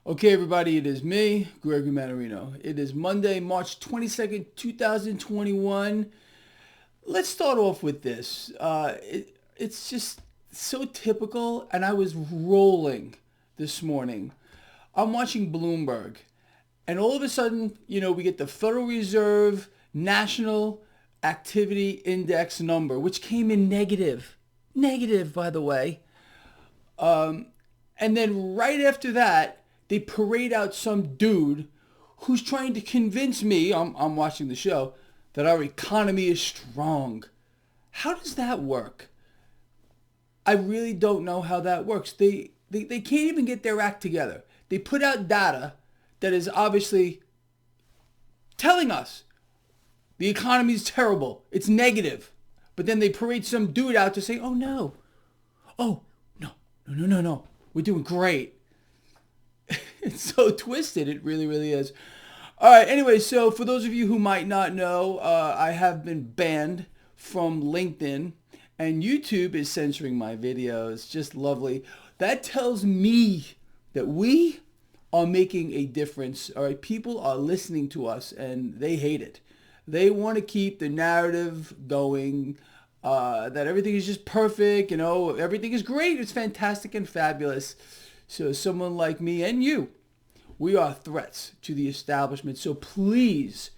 Okay, everybody, it is me, Gregory Mannarino. It is Monday, March 22nd, 2021. Let's start off with this. It's just so typical, and I was rolling this morning. I'm watching Bloomberg, and all of a sudden, we get the Federal Reserve National Activity Index number, which came in negative. Negative, by the way. And then right after that, they parade out some dude who's trying to convince me, I'm watching the show, that our economy is strong. How does that work? I really don't know how that works. They can't even get their act together. They put out data that is obviously telling us the economy is terrible. It's negative. But then they parade some dude out to say, oh no. Oh, no. We're doing great. It's so twisted. It really, really is. All right. Anyway, so for those of you who might not know, I have been banned from LinkedIn, and YouTube is censoring my videos. Just lovely. That tells me that we are making a difference. All right. People are listening to us, and they hate it. They want to keep the narrative going. That everything is just perfect, everything is great, it's fantastic and fabulous. So someone like me and you, we are threats to the establishment. So please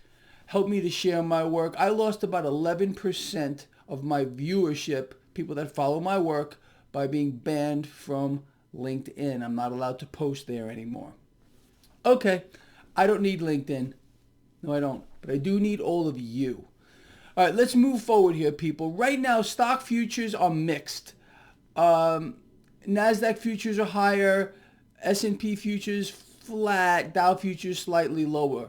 help me to share my work. I lost about 11% of my viewership, people that follow my work, by being banned from LinkedIn. I'm not allowed to post there anymore. Okay, I don't need LinkedIn. No, I don't. But I do need all of you. All right, let's move forward here, people. Right now, stock futures are mixed. NASDAQ futures are higher. S&P futures flat. Dow futures slightly lower.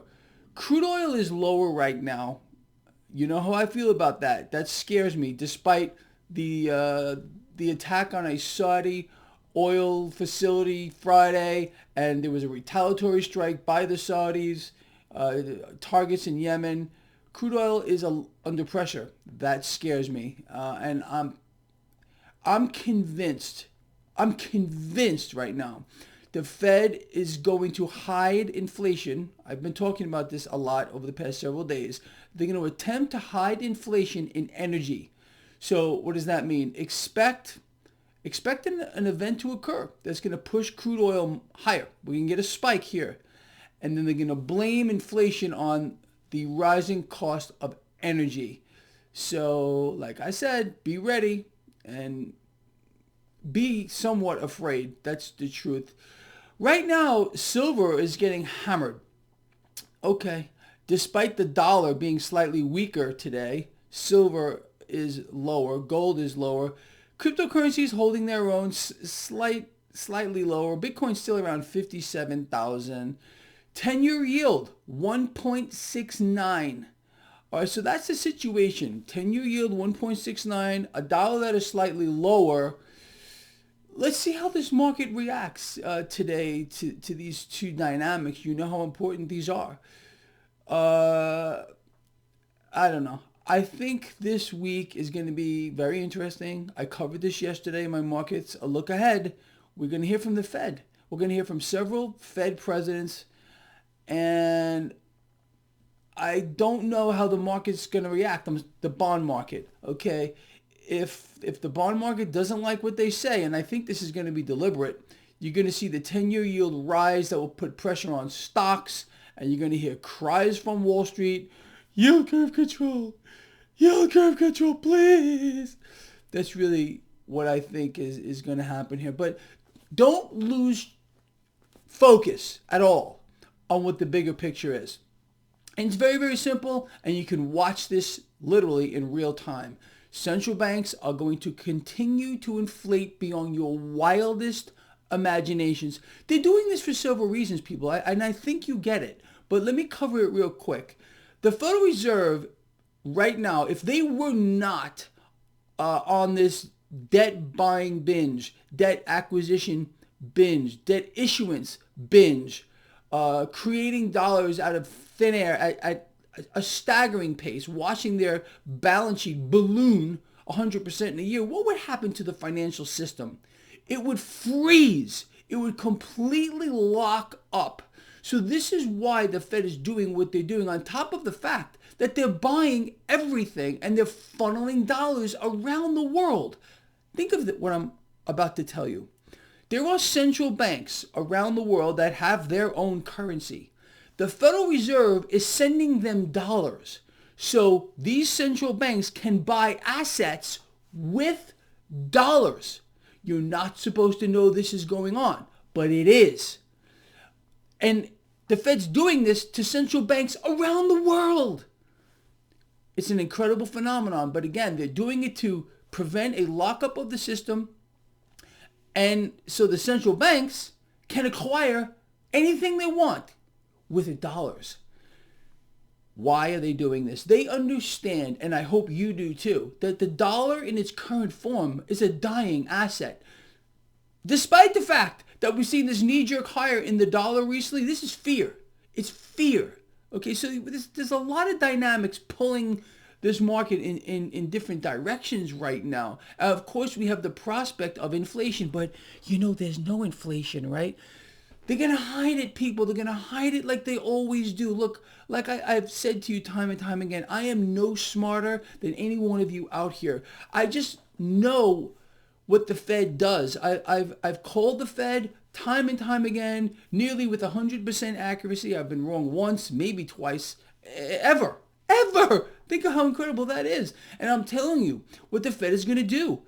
Crude oil is lower right now. You know how I feel about that. That scares me, despite the attack on a Saudi oil facility Friday, and there was a retaliatory strike by the Saudis, targets in Yemen. Crude oil is under pressure. That scares me, and I'm convinced. I'm convinced right now. The Fed is going to hide inflation. I've been talking about this a lot over the past several days. They're going to attempt to hide inflation in energy. So what does that mean? Expect an event to occur that's going to push crude oil higher. We can get a spike here, and then they're going to blame inflation on the rising cost of energy. So, like I said, be ready and be somewhat afraid. That's the truth. Right now, silver is getting hammered. Okay. Despite the dollar being slightly weaker today, silver is lower, gold is lower. Cryptocurrencies holding their own, slightly lower. Bitcoin's still around 57,000. 10-year yield, 1.69. All right, so that's the situation. 10-year yield, 1.69. A dollar that is slightly lower. Let's see how this market reacts today to these two dynamics. You know how important these are. I don't know. I think this week is going to be very interesting. I covered this yesterday in my markets. A look ahead. We're going to hear from the Fed. We're going to hear from several Fed presidents. And I don't know how the market's going to react. The bond market, okay? If the bond market doesn't like what they say, and I think this is going to be deliberate, you're going to see the 10-year yield rise. That will put pressure on stocks, and you're going to hear cries from Wall Street, yield curve control, please. That's really what I think is going to happen here. But don't lose focus at all on what the bigger picture is. And it's very, very simple, and you can watch this literally in real time. Central banks are going to continue to inflate beyond your wildest imaginations. They're doing this for several reasons, people, and I think you get it. But let me cover it real quick. The Federal Reserve right now, if they were not on this debt buying binge, debt acquisition binge, debt issuance binge, creating dollars out of thin air at a staggering pace, watching their balance sheet balloon 100% in a year, what would happen to the financial system? It would freeze. It would completely lock up. So this is why the Fed is doing what they're doing, on top of the fact that they're buying everything and they're funneling dollars around the world. Think of what I'm about to tell you. There are central banks around the world that have their own currency. The Federal Reserve is sending them dollars. So these central banks can buy assets with dollars. You're not supposed to know this is going on, but it is. And the Fed's doing this to central banks around the world. It's an incredible phenomenon, but again, they're doing it to prevent a lockup of the system, and so the central banks can acquire anything they want with dollars. Why are they doing this? They understand, and I hope you do too, that the dollar in its current form is a dying asset. Despite the fact that we've seen this knee-jerk higher in the dollar recently, this is fear. It's fear. Okay, so there's a lot of dynamics pulling this market in different directions right now. Of course, we have the prospect of inflation, but there's no inflation, right? They're going to hide it, people. They're going to hide it like they always do. Look, like I've said to you time and time again, I am no smarter than any one of you out here. I just know what the Fed does. I've called the Fed time and time again, nearly with 100% accuracy. I've been wrong once, maybe twice, ever. Think of how incredible that is. And I'm telling you what the Fed is going to do.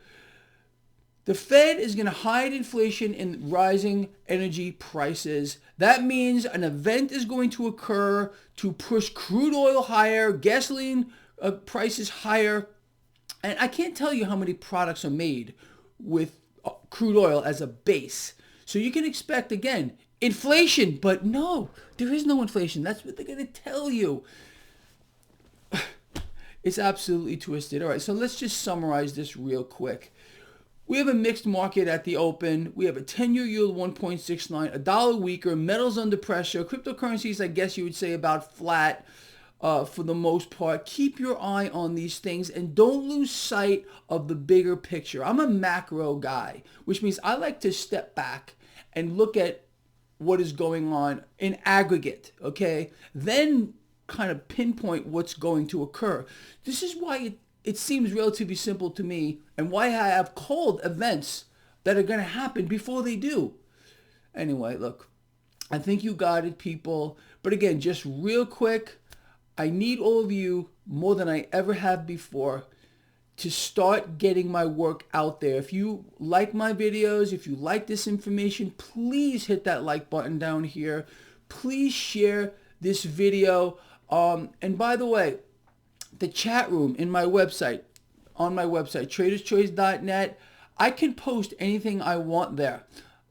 The Fed is going to hide inflation in rising energy prices. That means an event is going to occur to push crude oil higher, gasoline prices higher. And I can't tell you how many products are made with crude oil as a base. So you can expect, again, inflation. But no, there is no inflation. That's what they're going to tell you. It's absolutely twisted. All right, so let's just summarize this real quick. We have a mixed market at the open. We have a 10-year yield 1.69, a dollar weaker, metals under pressure, cryptocurrencies, I guess you would say about flat for the most part. Keep your eye on these things and don't lose sight of the bigger picture. I'm a macro guy, which means I like to step back and look at what is going on in aggregate, okay? Then kind of pinpoint what's going to occur. This is why it seems relatively simple to me, and why I have called events that are going to happen before they do. Anyway, look, I think you got it, people. But again, just real quick, I need all of you more than I ever have before to start getting my work out there. If you like my videos, if you like this information, please hit that like button down here. Please share this video. And by the way, the chat room on my website, traderschoice.net, I can post anything I want there.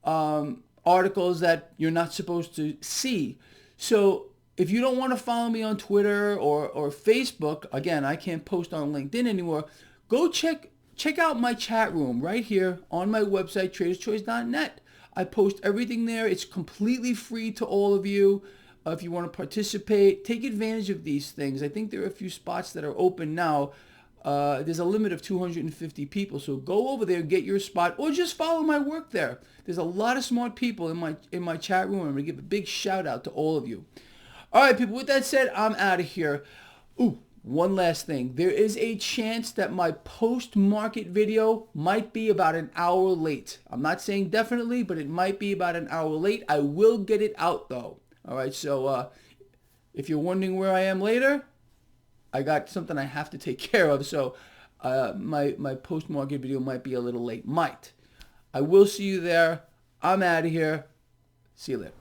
Articles that you're not supposed to see. So if you don't want to follow me on Twitter or Facebook, again, I can't post on LinkedIn anymore, go check out my chat room right here on my website, traderschoice.net. I post everything there. It's completely free to all of you. If you want to participate, take advantage of these things. I think there are a few spots that are open now. There's a limit of 250 people, so go over there, get your spot, or just follow my work there. There's a lot of smart people in my chat room. I'm going to give a big shout out to all of you. All right, people, with that said, I'm out of here. Ooh, one last thing. There is a chance that my post-market video might be about an hour late. I'm not saying definitely, but it might be about an hour late. I will get it out, though. All right, so if you're wondering where I am later, I got something I have to take care of, so my post-market video might be a little late. Might. I will see you there. I'm out of here. See you later.